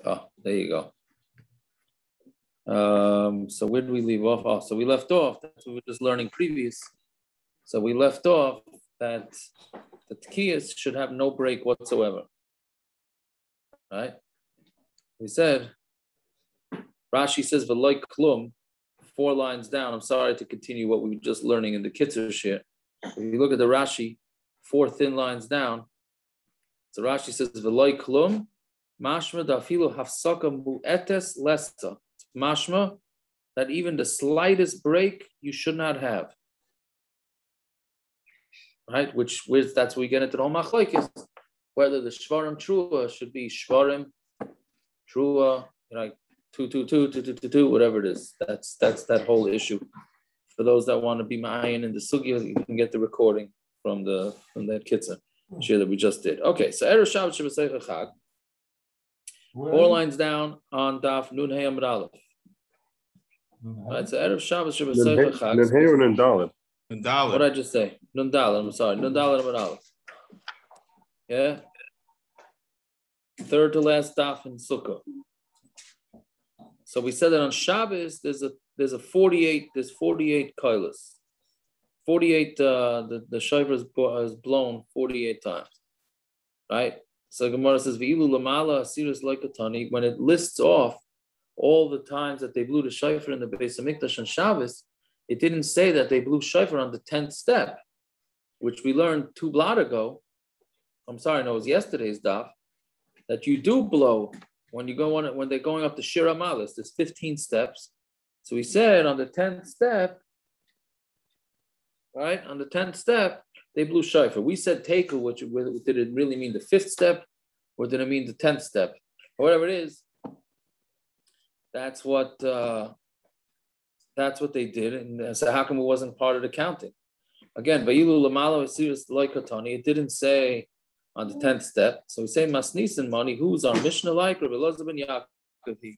Oh, there you go. So where did we leave off? Oh, so we left off. That's what we were just learning previous. So we left off that the theee should have no break whatsoever. Right? We said, Rashi says, "V'loy klum," 4 lines down. I'm sorry to continue what we were just learning in the Kitzur shir. If you look at the Rashi, 4 thin lines down. So Rashi says, "V'loy klum, mashma dafilu hafsaka mu'etes lesta." Mashma that even the slightest break you should not have. Right? Which that's where we get into the whole Machlokes, whether the shvarim trua should be shvarim trua, like 222, whatever it is. That's that whole issue. For those that want to be ma'ayin in the sugya, you can get the recording from that kitzah shir that we just did. Okay, so Erev Shabbos Shabbat Chag. 4 lines down on Daf Nun Hey Amud Aleph. Right, so Erev Shabbos Shabbat Chag. Nun Hey or Nun Dalet? What did I just say? Nun Dalet. I'm sorry. Nun Dalet Amud Aleph. Yeah. 3rd to last Daf in Sukkah. So we said that on Shabbos there's 48 kailas. 48 the shofar is blown 48 times. Right? So Gemara says V'ilu lamala asiris loikatani, when it lists off all the times that they blew the shofar in the Beis Hamikdash on Shabbos, it didn't say that they blew shofar on the 10th step, which we learned 2 blot ago. I'm sorry, no, it was yesterday's daf, that you do blow when they're going up the Shir Amalis. There's 15 steps. So we said on the 10th step, right? On the 10th step, they blew shofar. We said teika, which did it really mean the 5th step, or did it mean the 10th step? Or whatever it is, that's what they did. And so how come it wasn't part of the counting? Again, Vayilu Lamala Asiris Loikatani, it didn't say on the 10th step. So we say Masnisan money, who's our Mishna like Rabbi Elazar ben Yaakov.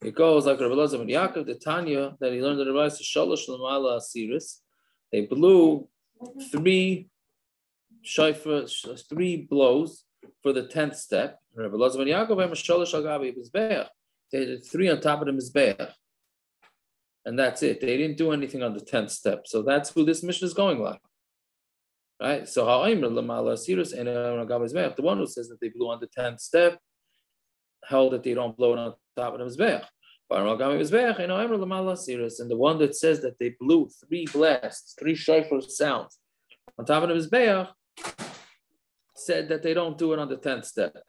It goes like Rabbi Elazar ben Yaakov, the Tanya that he learned in the Rebbe, Shalosh Lamala Asiris. They blew 3 blows for the 10th step. Rabbi Elazar ben Yaakov Shalosh Agabi Mizbeach. They did 3 on top of the Mizbeach. And that's it. They didn't do anything on the 10th step. So that's who this mission is going like. Right? So the one who says that they blew on the 10th step held that they don't blow it on top of the Mizbeach. And the one that says that they blew 3 blasts, 3 shofar sounds on top of the Mizbeach said that they don't do it on the 10th step.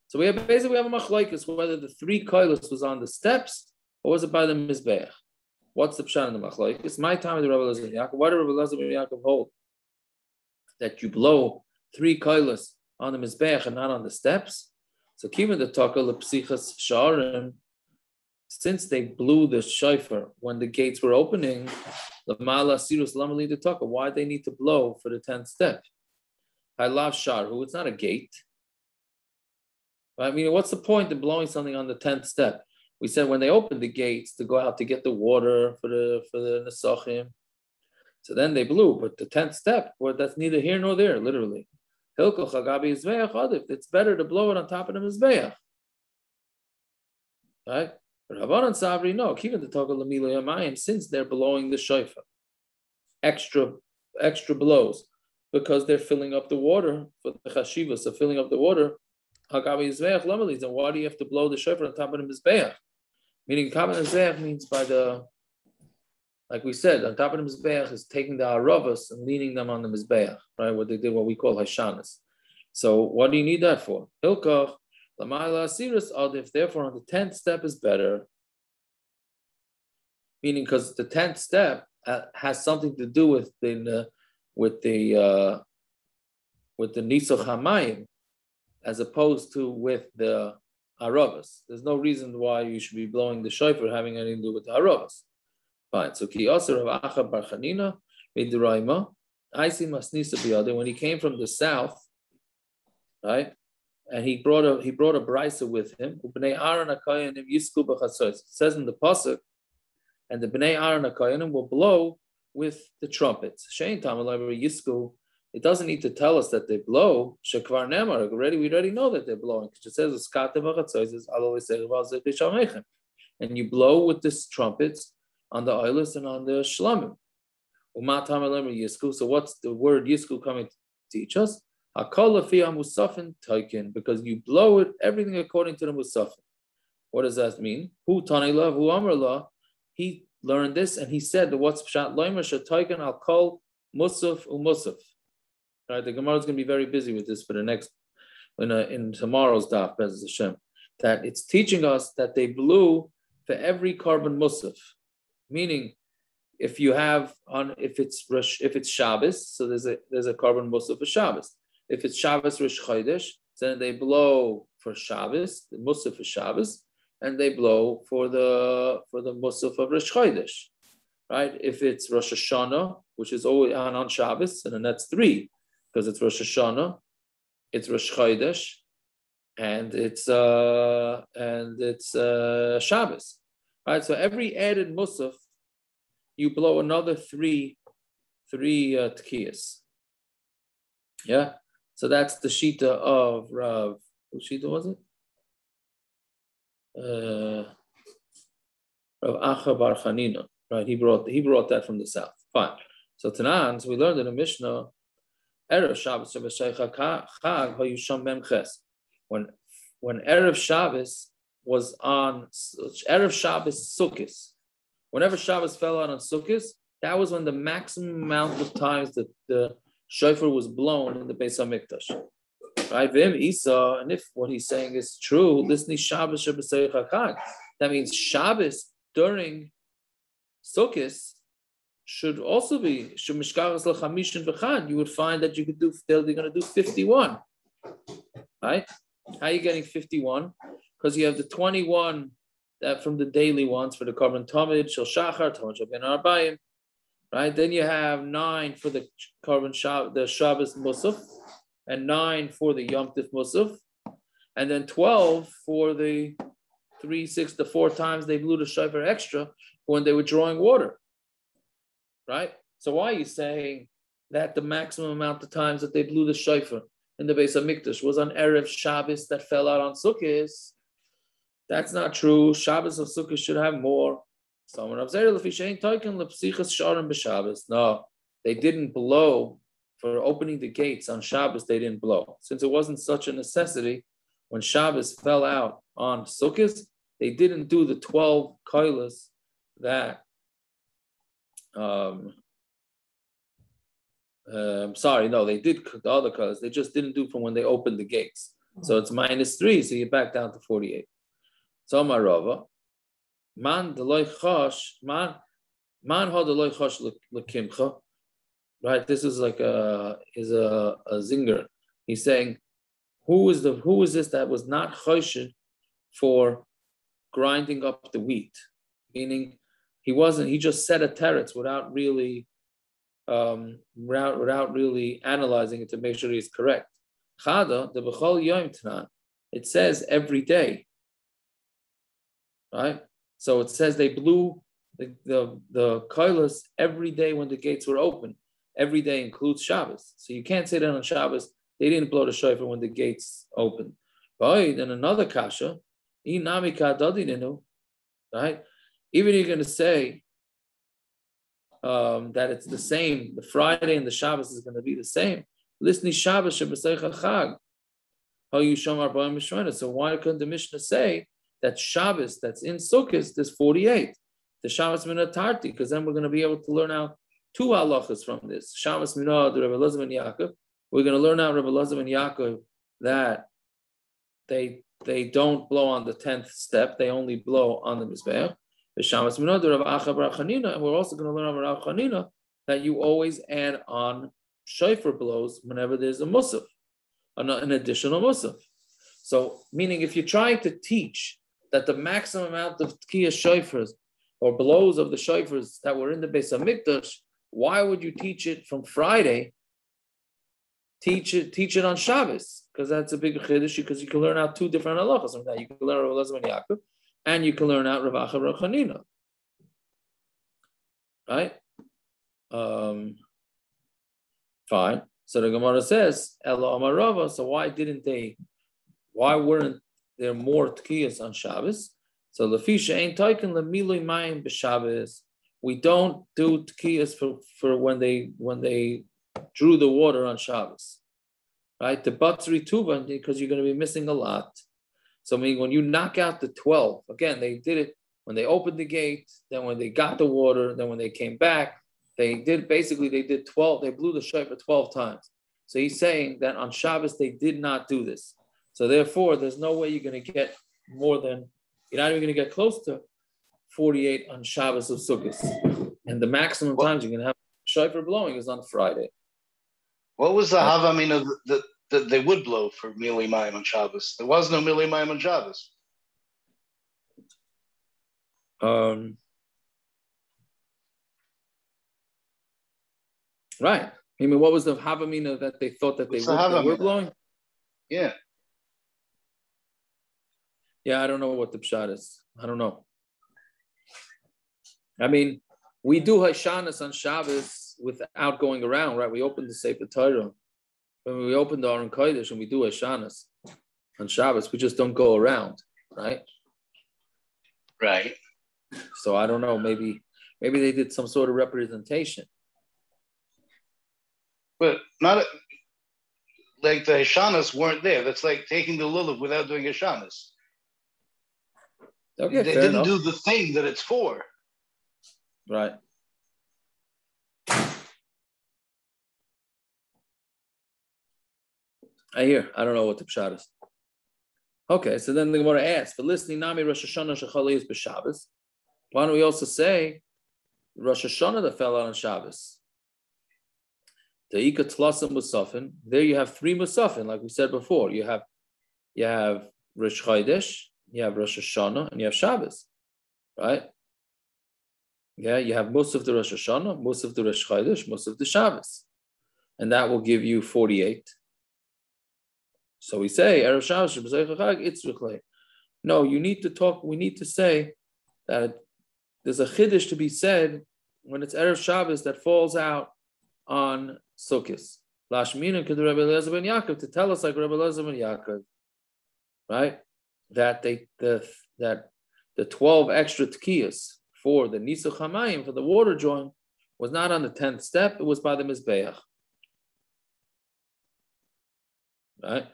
So we have a Machlokes whether the 3 koilos was on the steps or was it by the Mizbeach. What's the pshat in the Machlokes? My time of the Rabbi Elazar ben Yaakov. Why did Rabbi Elazar ben Yaakov hold that you blow 3 koilos on the Mizbeach and not on the steps? So kiva the taka lepsichas sharim, since they blew the shofar when the gates were opening, the mala sirus lamali the taka, why they need to blow for the 10th step? I love sharhu. It's not a gate. I mean, what's the point of blowing something on the 10th step? We said when they opened the gates to go out to get the water for the nesachim, so then they blew. But the 10th step, well, that's neither here nor there, literally. It's better to blow it on top of the mizbeach, right? But Havanan Savri, no, keeping the Togel Lamilo Yamayim, since they're blowing the shofar, extra blows, because they're filling up the water for the chashivas, so filling up the water. Hagabi Yizveach Lamalis, and why do you have to blow the shofar on top of the mizbeach? Meaning, Kaban Mizbeach means by the, like we said, on top of the mizbeach is taking the aravas and leaning them on the mizbeach, right? What they did, what we call hashanas. So, what do you need that for? Hilkach Lamayla Asiris Adif. Therefore, on the 10th step is better. Meaning, because the 10th step has something to do with the Nisuch Hamayim, as opposed to with the aravas. There's no reason why you should be blowing the shofar having anything to do with the aravas. Fine. So ki aser Rav Acha bar Chanina midiraima, I see masnisa biyade, when he came from the south, right? And he brought a brisa with him. Bnei Aaron HaKoyanim yisku b'chatzos. It says in the pasuk, and the Bnei Aaron HaKoyanim will blow with the trumpets. Shein tam yisku it doesn't need to tell us that they blow. Shekvar nemar, we already know that they're blowing. It says, and you blow with this trumpets on the oilers and on the shlamim. So what's the word yisku coming to teach us? Because you blow it, everything according to the mussaf. What does that mean? Who tanila, who amrla? He learned this and he said, what's pshat loimer shetayken al kol mussaf umussaf. Right, the Gemara is going to be very busy with this for the next, in tomorrow's daf, Bez Hashem, that it's teaching us that they blew for every korban mussaf, meaning if it's Shabbos, so there's a korban mussaf for Shabbos. If it's Shabbos Rosh Chodesh, then they blow for Shabbos, the mussaf for Shabbos, and they blow for the mussaf of Rosh Chodesh, right? If it's Rosh Hashanah, which is always on Shabbos, and then that's 3. Because it's Rosh Hashanah, it's Rosh Chodesh, and it's Shabbos, right? So every added mussaf, you blow another three tkiyas. Yeah, so that's the shita of Rav. Whose shita was it? Rav Acha Bar Chanina, right? He brought that from the south. Fine. So Tanan, so we learned in the Mishnah. Erev Shabbos when Erev Shabbos was on Erev Shabbos Sukkos, whenever Shabbos fell out on Sukkos, that was when the maximum amount of times that the shofar was blown in the Beis Hamikdash. Right? And if what he's saying is true, listen, Shabbos that means Shabbos during Sukkos should also be you would find that you could do, they're going to do 51, right? How are you getting 51? Because you have the 21 that from the daily ones for the korban tamid shel shachar tamid shel ben arbayim, right? Then you have 9 for the korban the Shabbos mussaf, and 9 for the Yom Tif mussaf, and then 12 for the 4 times they blew the shofar extra when they were drawing water. Right? So why are you saying that the maximum amount of times that they blew the shofar in the Beis Hamikdash was on Erev Shabbos that fell out on Sukkos? That's not true. Shabbos of Sukkos should have more. No, they didn't blow for opening the gates on Shabbos. They didn't blow. Since it wasn't such a necessity, when Shabbos fell out on Sukkos, they didn't do the 12 koilas that they did the other colors. They just didn't do from when they opened the gates. So it's -3, so you're back down to 48. So Marava, man deloy chosh, man ha deloy chosh lekimcha. Right, this is like a zinger. He's saying, who is this that was not choshed for grinding up the wheat? Meaning, he just said a teretz without really analyzing it to make sure he's correct. Chada, the b'chol yom tanan, it says every day. Right? So it says they blew the koilos every day when the gates were open. Every day includes Shabbos. So you can't say that on Shabbos they didn't blow the shofar when the gates opened. Then another kasha, right? Even you're going to say that it's the same, the Friday and the Shabbos is going to be the same. Listen, Shabbos chag. So why couldn't the Mishnah say that Shabbos that's in Sukkot there's 48? The Shabbos Minah Tarti, because then we're going to be able to learn out 2 halachas from this. Shabbos Minah, the Rebbe Elazar and Yaakov. We're going to learn out Rebbe Elazar and Yaakov that they don't blow on the 10th step; they only blow on the mizbeach. And we're also going to learn about Rav Chanina that you always add on shofar blows whenever there's a mussaf, an additional mussaf. So, meaning if you're trying to teach that the maximum amount of tkiyah shofars or blows of the shofars that were in the Beis Hamikdash, why would you teach it from Friday? Teach it on Shabbos, because that's a big chiddush, because you can learn out 2 different halachas from that. You can learn Rav Elazar ben Yaakov, and you can learn out Rav Acha Bar Chanina. Right? Fine. So the Gemara says, Ela Amar Rava, so why weren't there more tkiyas on Shabbos? So Lefisha ain't taken lemilui mayim b'Shabbos. We don't do tkiyas for when they drew the water on Shabbos. Right? The batzri tuba, because you're going to be missing a lot. So I mean, when you knock out the 12, again, they did it when they opened the gate, then when they got the water, then when they came back, they did 12, they blew the shofar 12 times. So he's saying that on Shabbos, they did not do this. So therefore, there's no way you're going to get more than, you're not even going to get close to 48 on Shabbos of Sukkot. And the maximum times you're going to have shofar blowing is on Friday. What was the havamina that they would blow for Mili Mayim on Shabbos? There was no Mili Mayim on Shabbos. Right. I mean, what was the havamina that they thought that they were blowing? Yeah. Yeah, I don't know what the pshat is. I don't know. I mean, we do Hashanas on Shabbos without going around, right? We open the Sefer Torah. When we open the Aron Kodesh and we do Hashanas on Shabbos, we just don't go around, right? Right. So I don't know. Maybe they did some sort of representation. But not like the Hashanas weren't there. That's like taking the lulav without doing Hashanas. Okay, they didn't do the thing that it's for. Right. I hear. I don't know what the pshat is. Okay, so then the Gemara asks, for listening Nami Rosh Hashanah Shechali is b'Shabbos. Why don't we also say Rosh Hashanah that fell out on Shabbos? Theee tlasa mussafin. There you have 3 mussafin, like we said before. You have Rosh Chodesh, you have Rosh Hashanah, and you have Shabbos, right? Yeah, you have mussaf the Rosh Hashanah, mussaf the Rosh Chodesh, mussaf the Shabbos, and that will give you 48. So we say Erev Shabbos it's no. You need to talk. We need to say that there's a chiddush to be said when it's Erev Shabbos that falls out on Sukkot. Lashmina could Rebbe Eliezer ben Yaakov to tell us like Rebbe Eliezer ben Yaakov, right? That the 12 extra tkiyas for the Nisuch Hamayim, for the water drawing, was not on the 10th step, it was by the Mizbeach. Right?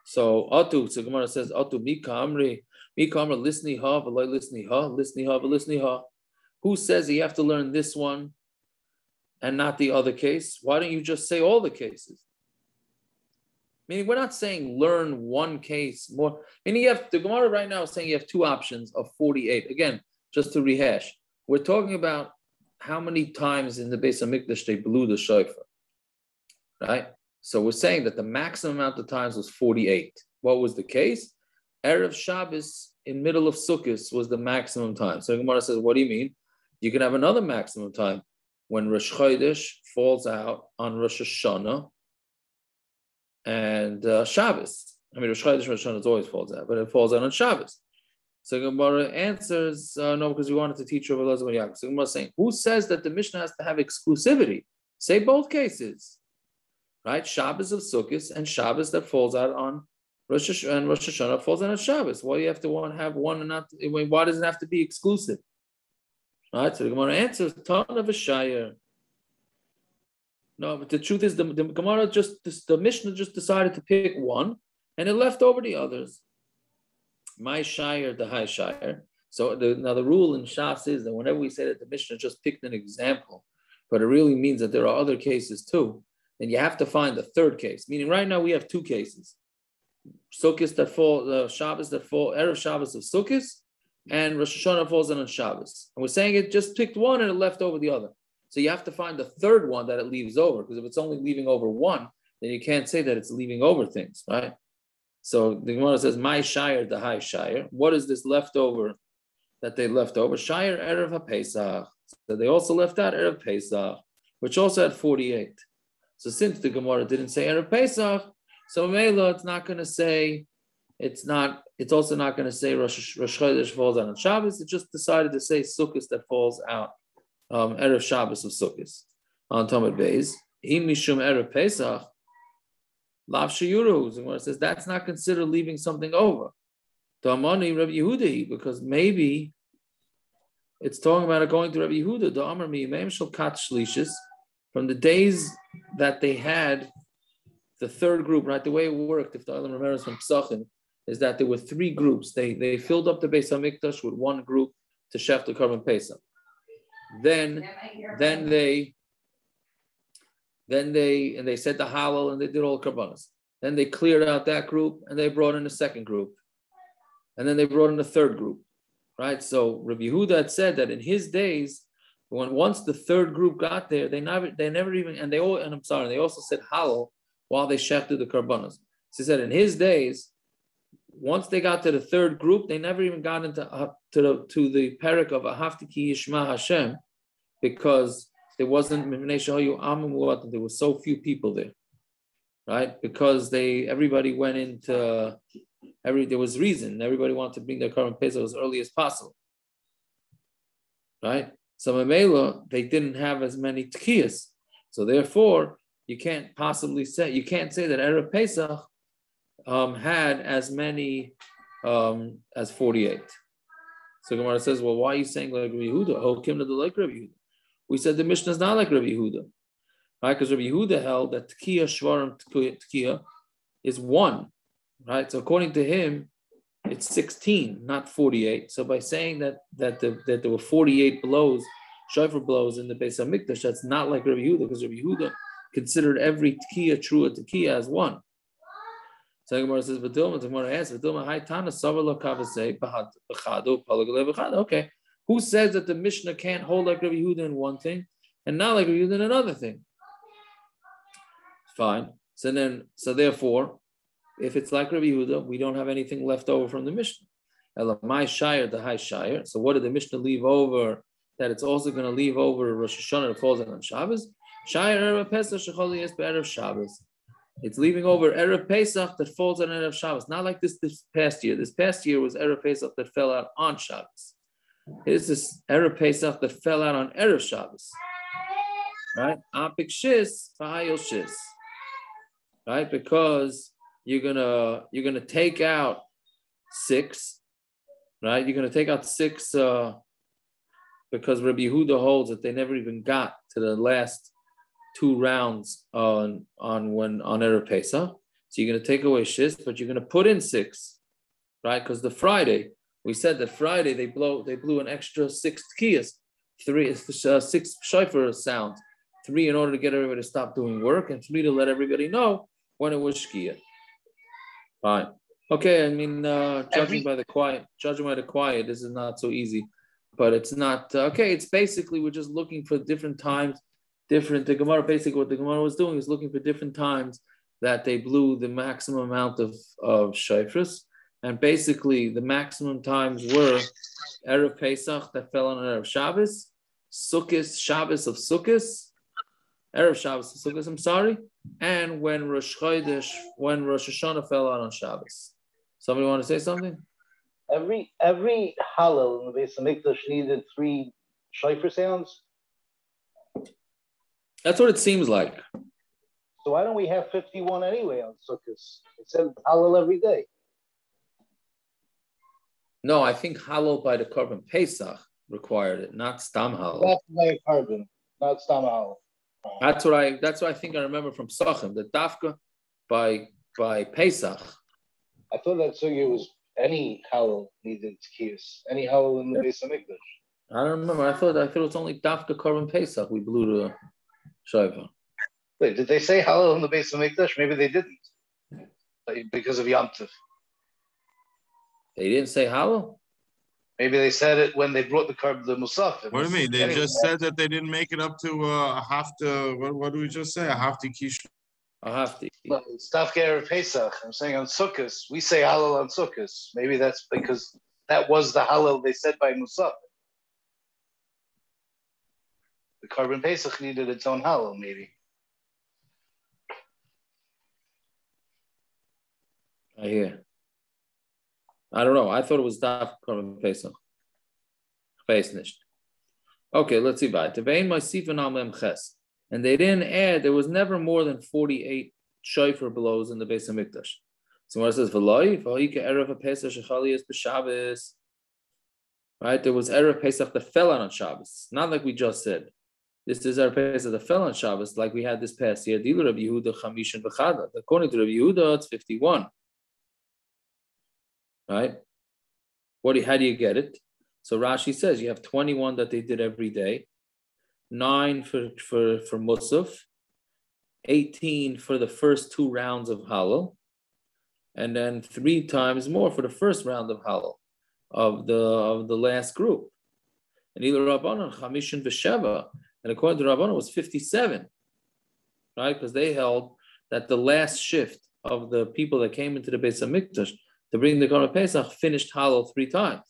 So Gemara says, Atu mika amri lisni ha v'loy lisni ha. Who says you have to learn this one and not the other case? Why don't you just say all the cases? Meaning, we're not saying learn one case more. Meaning, the Gemara right now is saying you have 2 options of 48. Again, just to rehash, we're talking about how many times in the Beis HaMikdash they blew the shofar, right? So we're saying that the maximum amount of times was 48. What was the case? Erev Shabbos in middle of Sukkot was the maximum time. So the Gemara says, what do you mean? You can have another maximum time when Rosh Chodesh falls out on Rosh Hashanah and Shabbos. I mean, Rosh Chodesh, Rosh Hashanah always falls out, but it falls out on Shabbos. So Gemara answers, no, because we wanted to teach Rebbe Eliezer ben Yaakov. So Gemara is saying, who says that the Mishnah has to have exclusivity? Say both cases, right? Shabbos of Sukkot and Shabbos that falls out on Rosh Hashanah, and Rosh Hashanah falls out on Shabbos. Why do you have to have one and not? Why does it have to be exclusive? Right? So the Gemara answers, ton of a shayr. No, but the truth is, the Gemara the Mishnah just decided to pick one, and it left over the others. My shire, the high shire. So now the rule in Shas is that whenever we say that the Mishnah just picked an example, but it really means that there are other cases too, then you have to find the third case. Meaning, right now we have 2 cases: Sukkot that fall, Shabbos that fall, Erev Shabbos of Sukkot, and Rosh Hashanah falls on Shabbos. And we're saying it just picked one and it left over the other. So you have to find the third one that it leaves over, because if it's only leaving over one, then you can't say that it's leaving over things, right? So the Gemara says, "My shire, the high shire." What is this leftover that they left over? Shire Erev HaPesach. So they also left out Erev Pesach, which also had 48. So since the Gemara didn't say Erev Pesach, so Mela, it's not going to say. It's also not going to say Rosh Chodesh falls out on Shabbos. It just decided to say Sukkot that falls out. Erev Shabbos of Sukkot on Tamid Beis. mishum erev pesach, lav sheyuru. And it says that's not considered leaving something over. Ta'amani Rabbi Yehuda, because maybe it's talking about it going to Rabbi Yehuda. The Amar mi'imem shel kat shlishis, from the days that they had the third group, right? The way it worked, if the Olam remembers from Pesachim, is that there were three groups. They filled up the Beis Hamikdash with one group to shech the korban pesach. Then they said the halal and they did all korbanos. Then they cleared out that group and they brought in a second group, and then they brought in a third group, right? So Rabbi Yehuda had said that in his days, once the third group got there, they also said halal while they shechted the korbanos. So he said in his days, once they got to the third group, they never even got into to the parak of Ahavti ki yishma Hashem, because there wasn't there were so few people there, right? Because everybody went into there was reason. Everybody wanted to bring their korban pesach as early as possible, right? So Mamela, they didn't have as many tkiyas, so therefore you can't say that Erev Pesach had as many as 48. So Gemara says, well, why are you saying like Rabbi Yehuda? Oh, Kim like Rabbi Yehuda. We said the Mishnah is not like Rabbi Yehuda, right? Because Rabbi Yehuda held that Tekiya Shvarim Tekiya is one, right? So according to him, it's 16, not 48. So by saying that there were 48 blows, shofar blows in the Beis Hamikdash, that's not like Rabbi Yehuda, because Rabbi Yehuda considered every Tekiya true Tekiya as one. So Gemara says, okay, who says that the Mishnah can't hold like Rabbi Yehuda in one thing and not like Rabbi Yehuda in another thing? Fine. So therefore, if it's like Rabbi Yehuda, we don't have anything left over from the Mishnah. My shire, the high shire. So what did the Mishnah leave over? That it's also going to leave over Rosh Hashanah that falls on Shabbos. Shire Erev Pesach shechol yes be'erev Shabbos. It's leaving over Erev Pesach that falls on Erev Shabbos. Not like this past year. This past year was Erev Pesach that fell out on Shabbos. It's this Erev Pesach that fell out on Erev Shabbos. Right? Apik shis, v'hayil shis. Right? Because you're gonna take out 6. Right? You're gonna take out 6 because Rabbi Yehuda holds that they never even got to the last 2 rounds on Erev Pesach. So you're going to take away shis, but you're going to put in 6, right? Because the Friday, we said that Friday they blew an extra 6 tkiyas, 6 shofar sounds, 3 in order to get everybody to stop doing work, and 3 to let everybody know when it was shkia. Fine. Okay, I mean, judging by the quiet, this is not so easy, but it's not okay. It's basically we're just looking for different times. The Gemara, basically what the Gemara was doing is looking for different times that they blew the maximum amount of shofars, and basically the maximum times were Erev Pesach that fell on Erev Shabbos, Shabbos of Sukkot, Erev Shabbos of Sukkot, I'm sorry, and when Rosh Chodesh, when Rosh Hashanah fell out on Shabbos. Somebody want to say something? Every Hallel in the Beis Hamikdash needed 3 shofar sounds. That's what it seems like. So why don't we have 51 anyway on Sukkot? It says Hallel every day. No, I think Hallel by the korban pesach required it, not stam Hallel. That's by korban, not stam Hallel. That's what I think I remember from Sachem, the dafka by Pesach. I thought that sugya was any Hallel needed tkiyas, any Hallel in the Beis Hamikdash. I don't remember. I thought it was only dafka korban pesach we blew to shofar. Wait, did they say Hallel in the Beis Hamikdash? Maybe they didn't, because of Yom Tov. They didn't say Hallel? Maybe they said it when they brought the mussaf. What do you mean? They just said that they didn't make it up to a hafta. What do we just say? A hafti kish. A hafti. Well, it's Dafka Erev Pesach. I'm saying on Sukkot, we say Hallel on Sukkot. Maybe that's because that was the Hallel they said by mussaf. The korban pesach needed its own Hallel, maybe. I hear. I don't know. I thought it was daf korban pesach. Okay, let's see. By Tevein Ma'asifin al Mem Ches. And they didn't add, there was never more than 48 shofar blows in the Beis HaMikdash. So when it says, Erev Pesach Shechali b'Shabbos, right? There was Erev Pesach that fell on Shabbos. Not like we just said. This is Erev Pesach that fell on Shabbos, like we had this past year. According to Rabbi Yehuda, it's 51. Right? How do you get it? So Rashi says you have 21 that they did every day, 9 for mussaf, 18 for the first 2 rounds of Hallel, and then 3 times more for the first round of Hallel of the last group. And either Rabbanon Chamishin v'Sheva, and according to Rabbanon was 57, right? Because they held that the last shift of the people that came into the Beis HaMikdash to bring the korban Pesach finished Hallel 3 times.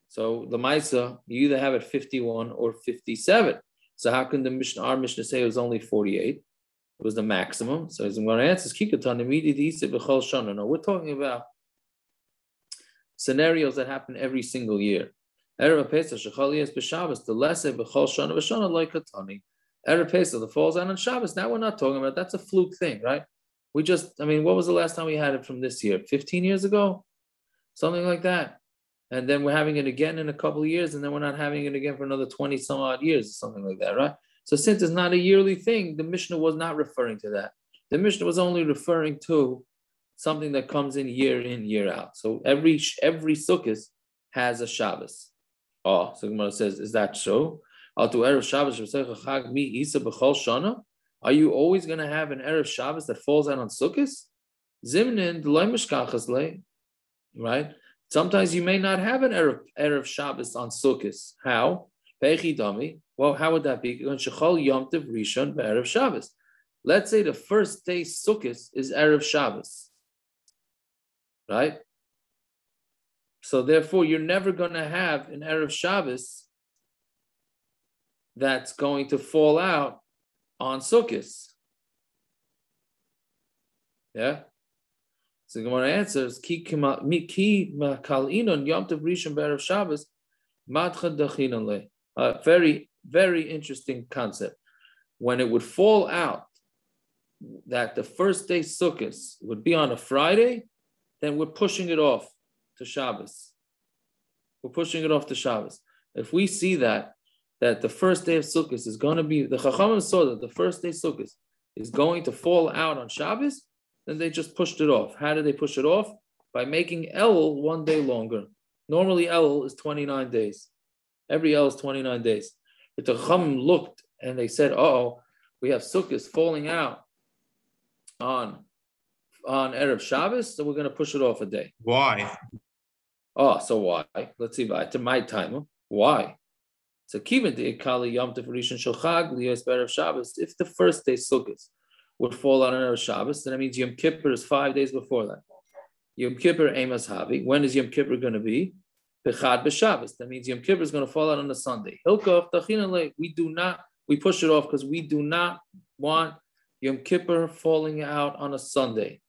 So the Maisa, you either have it 51 or 57. So how can our Mishnah say it was only 48? It was the maximum. So I'm going to answer is Kikatan immediately. No, we're talking about scenarios that happen every single year. Erev Pesach Shechali b'Shabbos the lesser b'chol shana v'shana like katani. Erev Pesach that falls out on Shabbos. Now we're not talking about that's a fluke thing, right? What was the last time we had it from this year? 15 years ago, something like that. And then we're having it again in a couple of years, and then we're not having it again for another 20 some odd years or something like that, right? So since it's not a yearly thing, the Mishnah was not referring to that. The Mishnah was only referring to something that comes in, year out. So every Sukkot has a Shabbos. Oh, so Gemara says, is that so? Are you always going to have an Erev Shabbos that falls out on Sukkot? Zimnin, right? Sometimes you may not have an Erev Shabbos on Sukkot. How? Well, how would that be? Let's say the first day Sukkot is Erev Shabbos, right? So therefore, you're never going to have an Erev Shabbos that's going to fall out on Sukkot. Yeah? So the Gemara answers, Ki makalinon Yom Tov Rishon b'Erev Shabbos matcha dachinon le. Very, very interesting concept. When it would fall out that the first day Sukkot would be on a Friday, then we're pushing it off to Shabbos. We're pushing it off to Shabbos. If we see that the first day of Sukkot is going to be, the Chachamim saw that the first day Sukkot is going to fall out on Shabbos, then they just pushed it off. How did they push it off? By making Elul 1 day longer. Normally Elul is 29 days. Every Elul is 29 days. But the Chachamim looked and they said, we have Sukkot falling out on Erev Shabbos, so we're going to push it off a day. Why? So why? Let's see, to my time. Why? So Kivin de Ikali Yom Tov Rishon Shel Chag Liyos Erev Shabbos. If the first day Sukkot would fall out on Erev Shabbos, then that means Yom Kippur is 5 days before that. Yom Kippur Emas Havi. When is Yom Kippur going to be? Bechad b'Shabbos. That means Yom Kippur is going to fall out on a Sunday. We push it off because we do not want Yom Kippur falling out on a Sunday.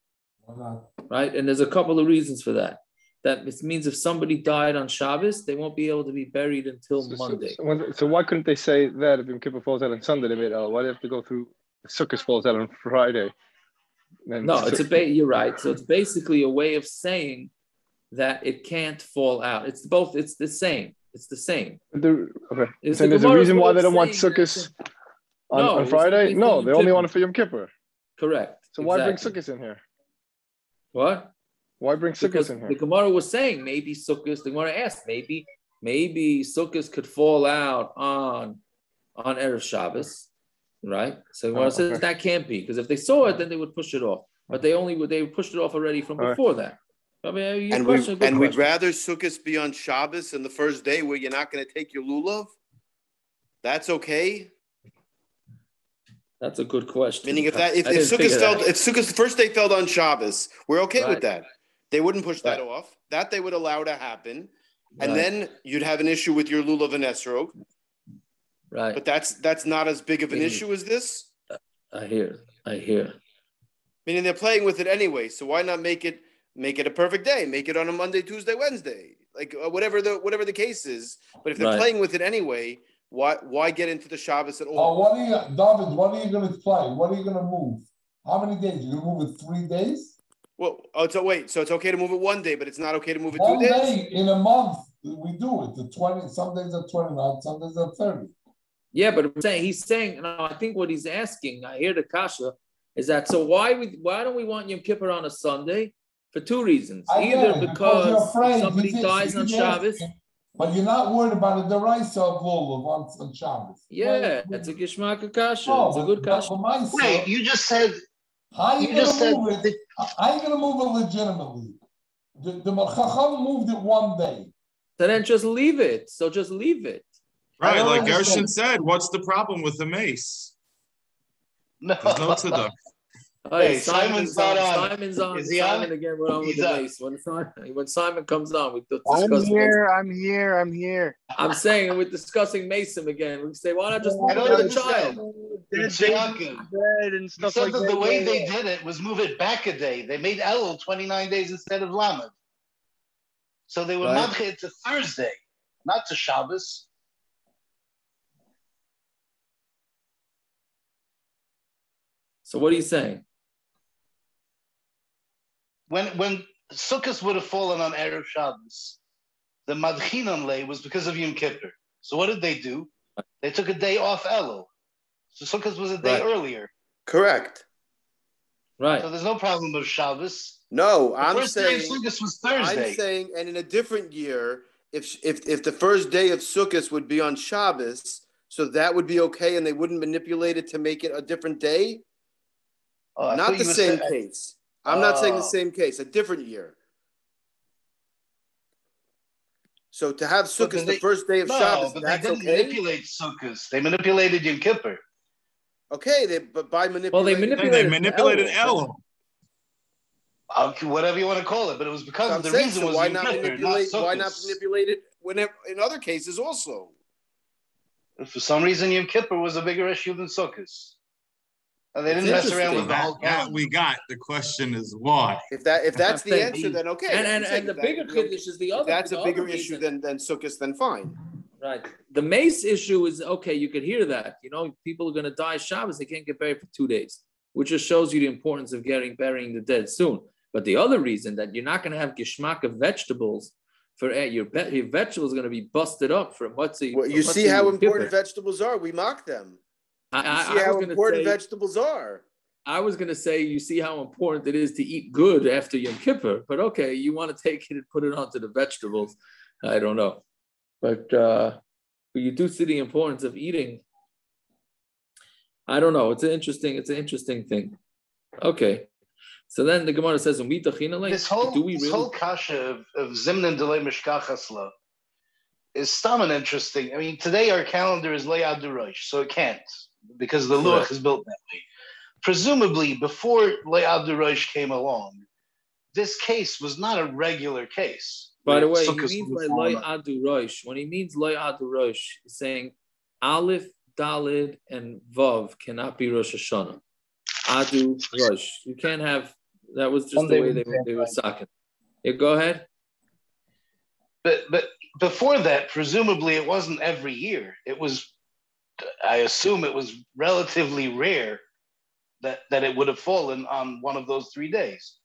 Right? And there's a couple of reasons for that. That means if somebody died on Shabbos, they won't be able to be buried until Monday. So why couldn't they say that if Yom Kippur falls out on Sunday, they made El? Why do they have to go through Sukkot falls out on Friday? You're right. So it's basically a way of saying that it can't fall out. It's the same. It's the same. Okay. So there's a reason why they don't want Sukkot on Friday? No, they only want it for Yom Kippur. Correct. So why bring Sukkot in here? What? Why bring Sukkot in here? The Gemara was saying maybe Sukkot. The Gemara asked maybe Sukkot could fall out on Erev Shabbos, right? So the Gemara says that can't be because if they saw it, then they would push it off. But they pushed it off already from before that. I mean, we'd rather Sukkot be on Shabbos and the first day where you're not going to take your lulav. That's okay. That's a good question. Meaning, if Sukkot the first day fell on Shabbos, we're okay with that. They wouldn't push that off. That they would allow to happen, and then you'd have an issue with your lulav and esrog. Right. But that's not as big of an issue as this. I hear. Meaning they're playing with it anyway. So why not make it a perfect day? Make it on a Monday, Tuesday, Wednesday, like whatever the case is. But if they're playing with it anyway, Why get into the Shabbos at all? Oh, David, what are you going to play? What are you going to move? How many days? You're going to move it 3 days? Well, so it's okay to move it 1 day, but it's not okay to move it 2 1 days? day in a month, we do it. The 20, some days are 29, some days are 30. Yeah, but he's saying, no, I think what he's asking, I hear the kasha, is that, so why don't we want Yom Kippur on a Sunday? For 2 reasons. Either because somebody dies on Shabbos. But you're not worried about the deraisa of Lulav on Shabbos. Yeah, that's a Gishmaka kasha. It's a good kasha. Wait, you just said... How are you going to move it? How are you going to move it legitimately? The Chacham moved it 1 day. So then just leave it. So just leave it. Right, like Gershon said, what's the problem with the mace? No. There's no tzedakah. Hey, Simon's not on. Simon's on. Is he Simon on? again. We're on with the mace. When Simon comes on, we discuss. I'm here. I'm saying we're discussing Mason again. We say, why not just move it to the child? He said that the way they did it was move it back a day. They made Elul 29 days instead of Lamed. So they would not it to Thursday, not to Shabbos. So what are you saying? When Sukkot would have fallen on Erev Shabbos, the Madchinan lay was because of Yom Kippur. So what did they do? They took a day off Elul. So Sukkot was a day earlier. Correct. Right. So there's no problem with Shabbos. No, I'm first saying day of Sukkot was Thursday. I'm saying, and in a different year, if the first day of Sukkot would be on Shabbos, so that would be okay, and they wouldn't manipulate it to make it a different day. Not the same case. I'm not saying the same case. A different year. So to have Sukkot the first day of Shabbos, but that's they didn't okay? manipulate Sukkot. They manipulated Yom Kippur. Okay, but by manipulating... Well, they manipulated Elul. Whatever you want to call it, but it was because of the reason so was why Yom not Kippur, manipulate? not Why not manipulate it whenever in other cases also? For some reason, Yom Kippur was a bigger issue than Sukkot. And they didn't mess around with the whole that we got. The question is why. If that's the answer, then okay. And the bigger Kiddush is the other. If that's a bigger issue than Sukkot, then fine. Right. The mace issue is okay. You could hear that. You know, people are going to die Shabbos. They can't get buried for 2 days, which just shows you the importance of burying the dead soon. But the other reason that you're not going to have gishmak of vegetables for your vegetables are going to be busted up for matzah. Well, you see how important vegetables are. We mock them. See how important vegetables are. I was going to say, you see how important it is to eat good after Yom Kippur, but okay, you want to take it and put it onto the vegetables. I don't know. But you do see the importance of eating. I don't know. It's an interesting thing. Okay. So then the Gemara says, this whole kasha of Zimnan delay Mishkachasla is stammen interesting. I mean, today our calendar is Le'ad Rosh, so it can't, because the Luach is built that way. Presumably, before Le'ad Rosh came along, this case was not a regular case. By the way, he means by Le'ad Rosh. When he means Le'ad Rosh, he's saying Aleph, Dalid, and Vav cannot be Rosh Hashanah. Adu Rosh. You can't have. That was just the way they were socking. Yeah, go ahead. But before that, presumably it wasn't every year. It was, I assume it was relatively rare that it would have fallen on one of those 3 days.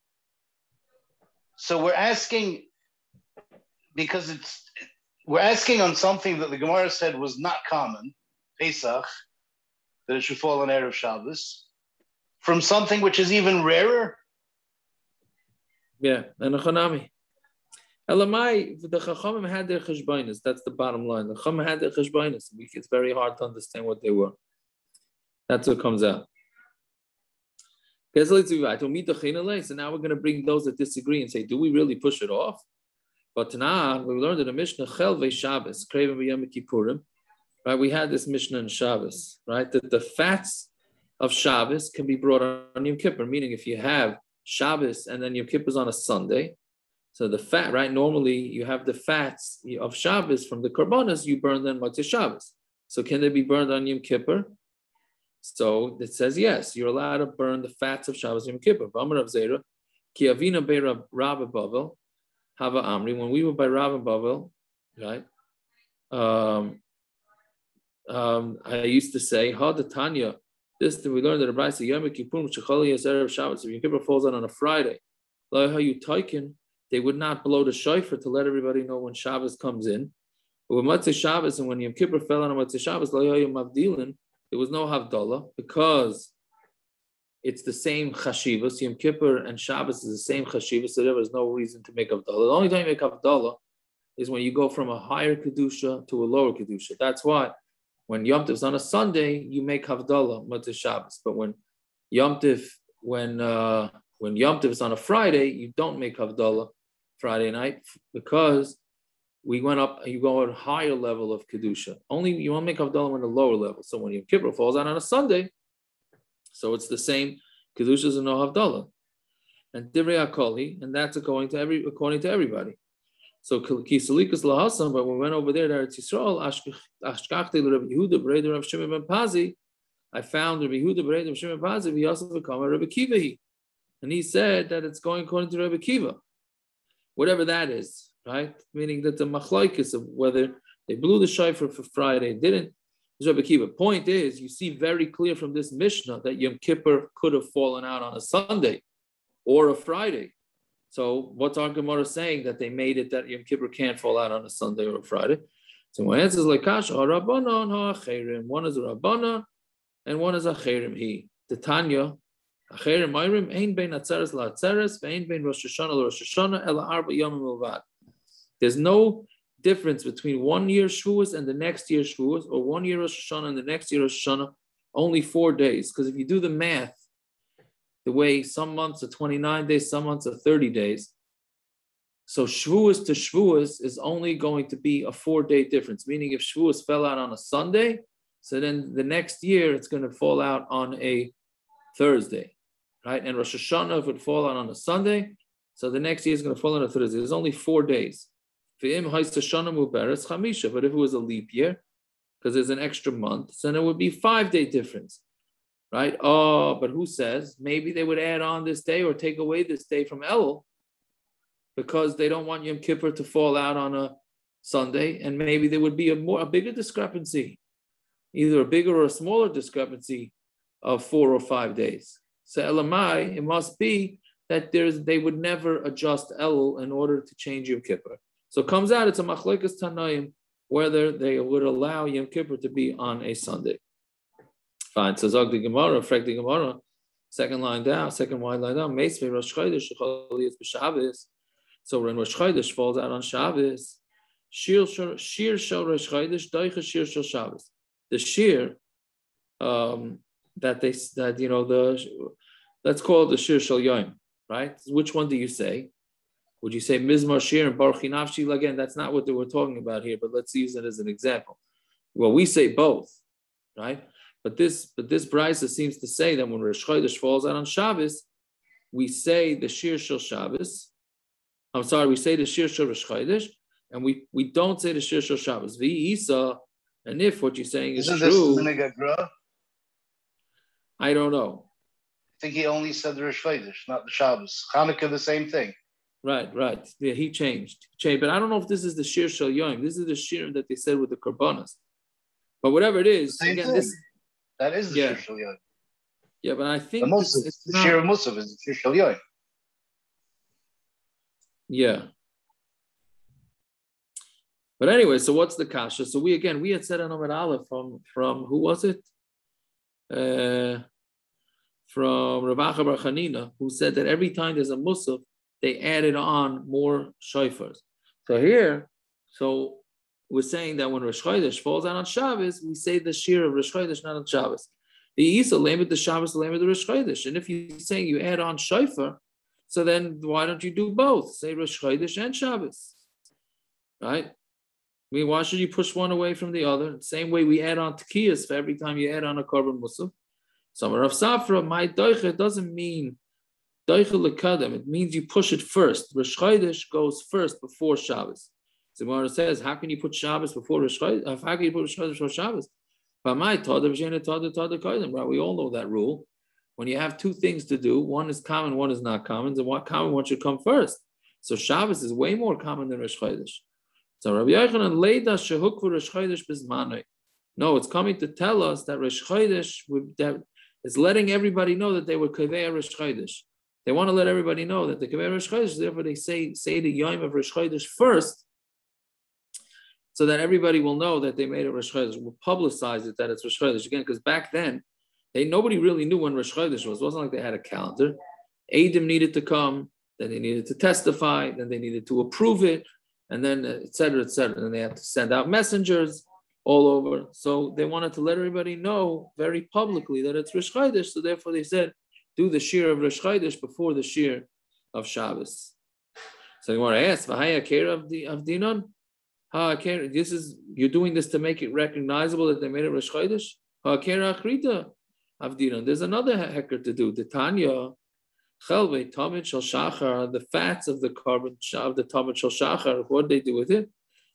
So we're asking, because we're asking on something that the Gemara said was not common, Pesach, that it should fall on Erev Shabbos, from something which is even rarer. Yeah, and a Chanami. Elamai, the Chachamim had their cheshbainis. That's the bottom line. The Chachamim had their cheshbainis. It's very hard to understand what they were. That's what comes out. So now we're going to bring those that disagree and say, do we really push it off? But now we learned in the Mishna, Chelvei Shabbos, Kreven B'Yom Kippurim. Right, we had this Mishnah in Shabbos, right? That the fats of Shabbos can be brought on Yom Kippur, meaning if you have Shabbos and then Yom Kippur is on a Sunday, so the fat, right? Normally you have the fats of Shabbos from the korbanos, you burn them Motzei Shabbos. So can they be burned on Yom Kippur? So it says yes, you're allowed to burn the fats of Shabbos Yom Kippur. When we were by Rav and Bavel, right? I used to say, Ha the Tanya. This we learned that the Brisa Yom Kippur Shechali is Erev Shabbos. If Yom Kippur falls on a Friday, like how you taiken, they would not blow the shofar to let everybody know when Shabbos comes in. But when Motzei Shabbos and when Yom Kippur fell on a Motzei Shabbos, there was no Havdalah because it's the same chashivas. Yom Kippur and Shabbos is the same chashivas, so there was no reason to make Havdalah. The only time you make Havdalah is when you go from a higher kedusha to a lower kedusha. That's why when Yom Tiv is on a Sunday, you make Havdalah Motzei Shabbos. But when Yom Tiv is on a Friday, you don't make Havdalah Friday night because we went up. You go at a higher level of kedusha. Only you won't make Havdalah on the lower level. So when Yom Kippur falls out on a Sunday, so it's the same kedushas and no Havdalah. And Divrei Akoli, and that's according to everybody. So Kisalikas Lahasam, but when we went over there to Eretz Yisrael, Ashkachti Rabbi Yehuda Breder Rav Shimon ben Pazi, I found Rabbi Yehuda Breder Rav Shimon ben Pazi, he also become a Rabbi Kiva. And he said that it's going according to Rabbi Kiva. Whatever that is, right? Meaning that the Machlokes of whether they blew the shofar for Friday, didn't, is Rabbi Kiva. Point is, you see very clear from this Mishnah that Yom Kippur could have fallen out on a Sunday or a Friday. So what's our Gemara saying that they made it that Yom Kippur can't fall out on a Sunday or a Friday? So my answer is like Kasha, Rabbanon ha'acherim. One is a Rabbana and one is a Acherim. The Tanya, Acherim Mayrim, ein bein atzeres la'atzeres, ve'ein bein Rosh Hashanah l'Rosh Hashanah, ela arba yomim milvad. There's no difference between 1 year Shavuos and the next year Shavuos, or 1 year Rosh Hashanah and the next year Rosh Hashanah, only 4 days. Because if you do the math, the way some months are 29 days, some months are 30 days. So Shavuos to Shavuos is only going to be a 4-day difference, meaning if Shavuos fell out on a Sunday, so then the next year it's going to fall out on a Thursday, right? And Rosh Hashanah, if it would fall out on a Sunday, so the next year is going to fall on a Thursday. There's only 4 days. But if it was a leap year, because there's an extra month, then it would be 5-day difference. Right? Oh, but who says? Maybe they would add on this day or take away this day from Elul because they don't want Yom Kippur to fall out on a Sunday, and maybe there would be a bigger discrepancy, either a bigger or a smaller discrepancy of 4 or 5 days. So Elamai, it must be that they would never adjust Elul in order to change Yom Kippur. So it comes out, it's a Machlokes Tanaim whether they would allow Yom Kippur to be on a Sunday. Fine. So Zog the Gemara, Frek the Gemara, second line down, second wide line down. Meisvei Rosh Chodesh Shechaliyas b'Shabbos. So when Rosh Chodesh falls out on Shabbos, Shir Shel Rosh Chodesh Doicha Shir Shel Shabbos. The Shir let's call it the Shir Shel Yom, right? Which one do you say? Would you say Mizmar Shir and Baruch Nafshi? Again, that's not what we're talking about here, but let's use it as an example. Well, we say both, right? But this brisa seems to say that when Rosh Chodesh falls out on Shabbos, we say the Shir Shel Shabbos. We say the Shir Shel Rosh Chodesh, and we don't say the Shir Shel Shabbos. V'isa, and if what you're saying is true, I don't know. I think he only said the Rosh Chodesh, not the Shabbos. Hanukkah, the same thing. Right. Yeah, he changed. But I don't know if this is the Shir Shel Yom. This is the Shir that they said with the korbanos. But whatever it is, again, that is the Shir Shel Yom. Yeah, but I think the Shir of mussaf is the Shir Shel Yom. Yeah. But anyway, so what's the kasha? So we had said on Amud Aleph from who was it? From Rav Acha Bar Chanina, who said that every time there's a mussaf, they added on more shofars. So we're saying that when Rosh Chodesh falls out on Shabbos, we say the Shir of Rosh Chodesh, not on Shabbos. The Isa lamed the Shabbos, lamed the Rosh Chodesh. And if you're saying you add on shofar, so then why don't you do both? Say Rosh Chodesh and Shabbos, right? I mean, why should you push one away from the other? Same way we add on tekiyas for every time you add on a korban mussaf. So Rav Safra, my doicha doesn't mean doicha lekadem. It means you push it first. Rosh Chodesh goes first before Shabbos. So Gemara says, how can you put Shabbos before Rosh Chodesh? How can you put Rosh Chodesh before Shabbos? Right? We all know that rule. When you have two things to do, one is common, one is not common. The one common one should come first. So Shabbos is way more common than Rosh Chodesh. So Rabbi Yochanan leida shehukvu Rosh Chodesh bizmanoi. No, it's coming to tell us that Rosh Chodesh that is letting everybody know that they were Kaveh Rosh Chodesh. They want to let everybody know that the Kaveh Rosh Chodesh, therefore they say the Yom of Rosh Chodesh first, so that everybody will know that they made it Rosh Chodesh. We'll publicize it that it's Rosh Chodesh. Again, because back then, nobody really knew when Rosh Chodesh was. It wasn't like they had a calendar. Eidim needed to come, then they needed to testify, then they needed to approve it, and then et cetera, et cetera. And then they had to send out messengers all over. So they wanted to let everybody know very publicly that it's Rosh Chodesh. So therefore they said, do the shir of Rosh Chodesh before the shir of Shabbos. So you want to ask, V'haya kera of Dinon? This is, you're doing this to make it recognizable that they made it Rosh Chodesh? Ha'kera achrita of Dinon. There's another hecker to do. The Tanya, Chelve, Tamid Shal Shachar, the fats of the korban of the Tamid Shal Shachar, what did they do with it?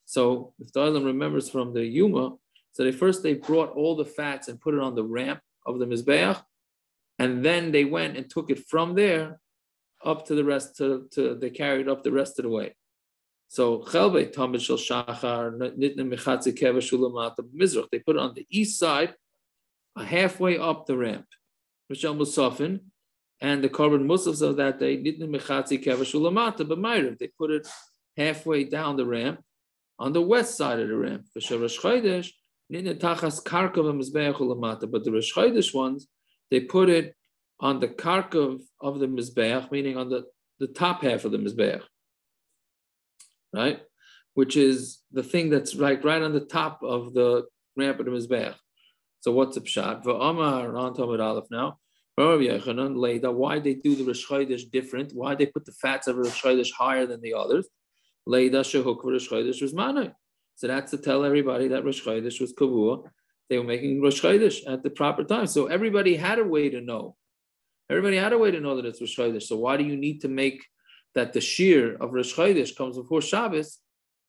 So if the Olam remembers from the Yuma, so they brought all the fats and put it on the ramp of the Mizbeach, and then they went and took it from there up to the rest, they carried up the rest of the way. So Chelbe, Tamid Shal Shachar, Nitne Mechatzi Kevesh Ulamata Mizrach, they put it on the east side, halfway up the ramp, Mishal Musafin, and the korban mussaf of that day, Nitne Mechatzi Kevesh Ulamata B'mayrav, they put it halfway down the ramp, on the west side of the ramp. But the Rosh Chodesh ones, they put it on the karkav of the Mizbeach, meaning on the top half of the Mizbeach, right? Which is the thing that's right on the top of the ramp of the Mizbeach. So what's the pshat? V'amar on Talmud Aleph now. Why they do the Rosh Chodesh different? Why they put the fats of Rosh Chodesh higher than the others? So that's to tell everybody that Rosh Chodesh was kavua. They were making Rosh Chodesh at the proper time. So everybody had a way to know. Everybody had a way to know that it's Rosh Chodesh. So why do you need to make that the shir of Rosh Chodesh comes before Shabbos?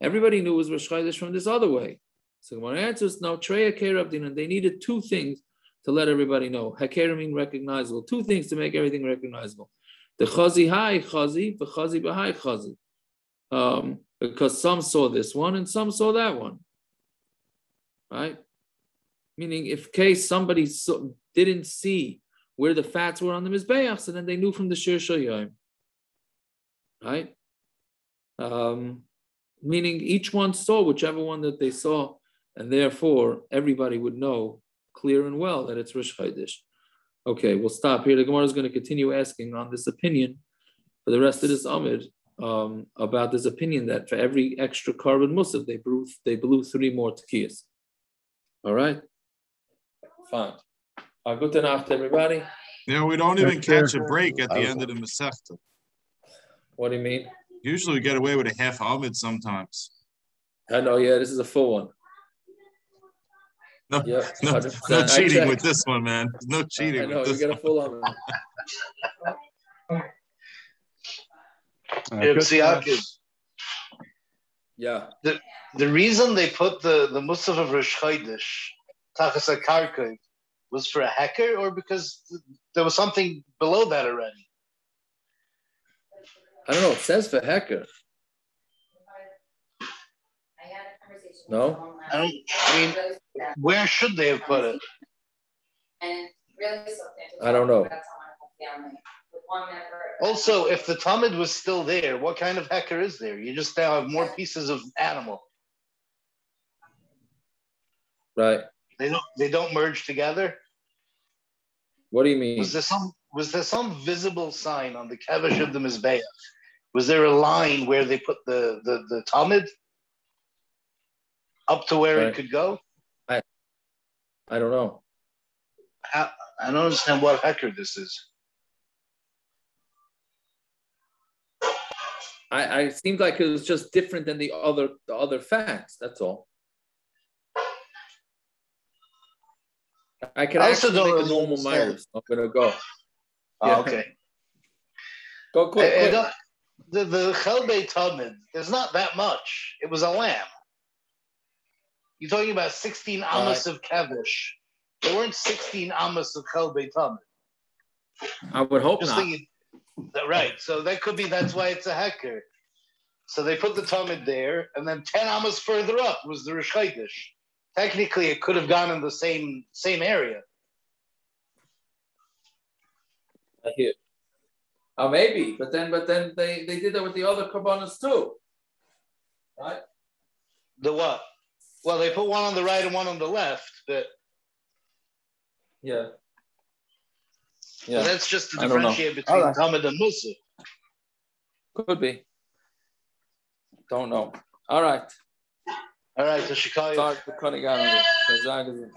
Everybody knew it was Rosh Chodesh from this other way. So my answer is no. Treya Kera Abdinan. They needed two things to let everybody know. Hakera mean recognizable. Two things to make everything recognizable. The chazi hai chazi, the chazi b'hai chazi. Because some saw this one and some saw that one, right? Meaning, if case somebody didn't see where the fats were on the Mizbeach, so then they knew from the Shir Shoyim, right? Meaning, each one saw whichever one that they saw, and therefore everybody would know clear and well that it's Rosh Chodesh. Okay, we'll stop here. The Gemara is going to continue asking on this opinion for the rest of this Amud. About this opinion that for every extra korban mussaf they blew 3 more tekiyas. All right, fine. Good night, everybody. Yeah, we don't even catch a break at the end of the Masechta. What do you mean? Usually we get away with a half Amud sometimes. I know. Yeah, this is a full one. No, yeah, no cheating with this one, man. No cheating. I know with this you get a full Amud. Yeah. The reason they put the mussaf of Rosh Chodesh tachas karkav was for a hecker, or because there was something below that already? I don't know. It says for hecker. No. I mean, where should they have put it? I don't know. Also, if the Talmud was still there, what kind of hecker is there? You just now have more pieces of animal. Right. They don't merge together. What do you mean? Was there some visible sign on the kevesh of the Mizbeach? Was there a line where they put the Talmud up to where it could go? I don't know. I don't understand what hecker this is. I seemed like it was just different than the other facts. That's all. I can actually make a normal Myers. I'm gonna go. Oh, okay. Go quick. The Chelbei Talmud, there's not that much. It was a lamb. You're talking about 16 amos of kevesh. There weren't 16 amos of Chelbei Talmud. I would hope just not. Thinking, right. So that's why it's a hecker. So they put the Talmud there, and then 10 amos further up was the Rosh Chodesh. technically it could have gone in the same area. I hear. Oh, maybe, but then they did that with the other korbanos too, right? The what? Well, they put one on the right and one on the left, but yeah. So that's just to differentiate between Talmud and mussaf. Could be. Don't know. All right. So Shikaya. Start the cutting out of it.